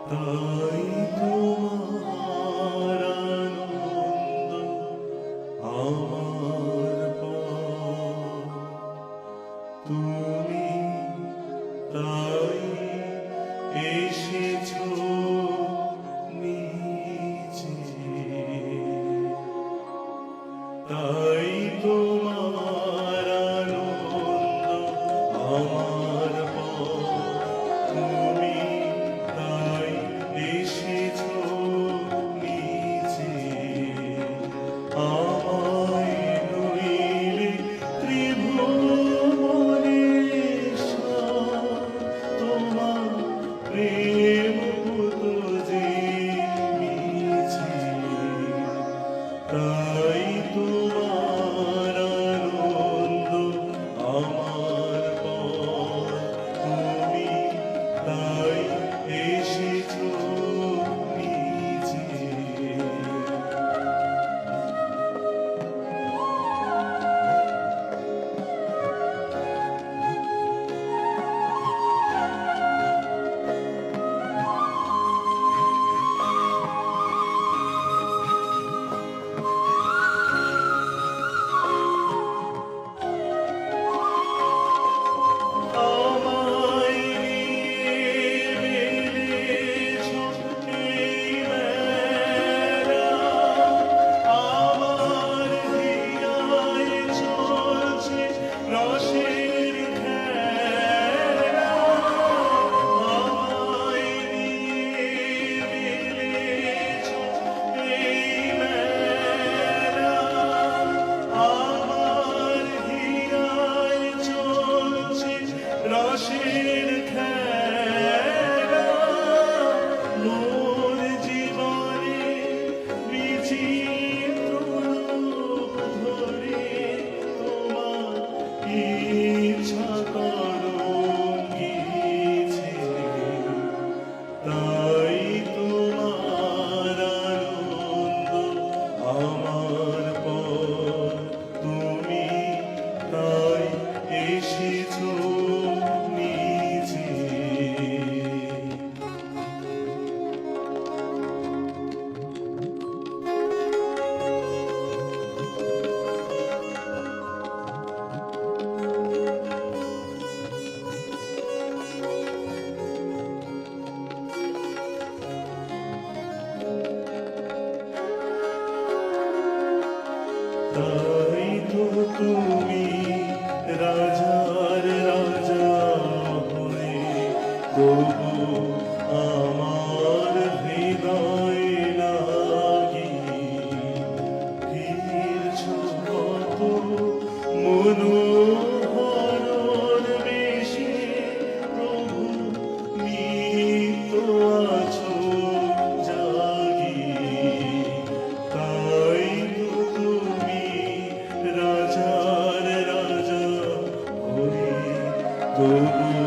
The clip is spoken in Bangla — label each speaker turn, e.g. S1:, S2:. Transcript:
S1: তাই তোমার আনন্দ আমার পর। তুমি তাই এসেছো নিচে, তাই তোমার আনন্দ আমার পর। তুমি তাই এসেছো নিচে, আমায় নইলে ত্রিভুবনেশ্বর তোমার প্রেম হতো যে মিছে। তাই তোমার আনন্দ আমার পর। তুমি তাই এসেছো নিচে। আমায় নিয়ে বেড়েছো এই বেড়া, আমার হিয়ায় চলছে রসের খেলা। আমায় নিয়ে বেড়েছো এই বেড়া, আমার হিয়ায় চলছে রসের খেলা। মোর জীবনে বিচিত্র রূপ ধরে তোমার ইচ্ছা তরঙ্গিছে। তাই তোমার আনন্দ আমার পর। তুমি তাই এসেছো নিচে। তাই তো তুমি রাজার রাজা হয়ে তবু আমার হৃদয় লাগি ফিরছো কত মনোহরণ বেশে। প্রভু নিত্য আছো জাগি। তাই তো তুমি রাজার রাজা হয়ে তবু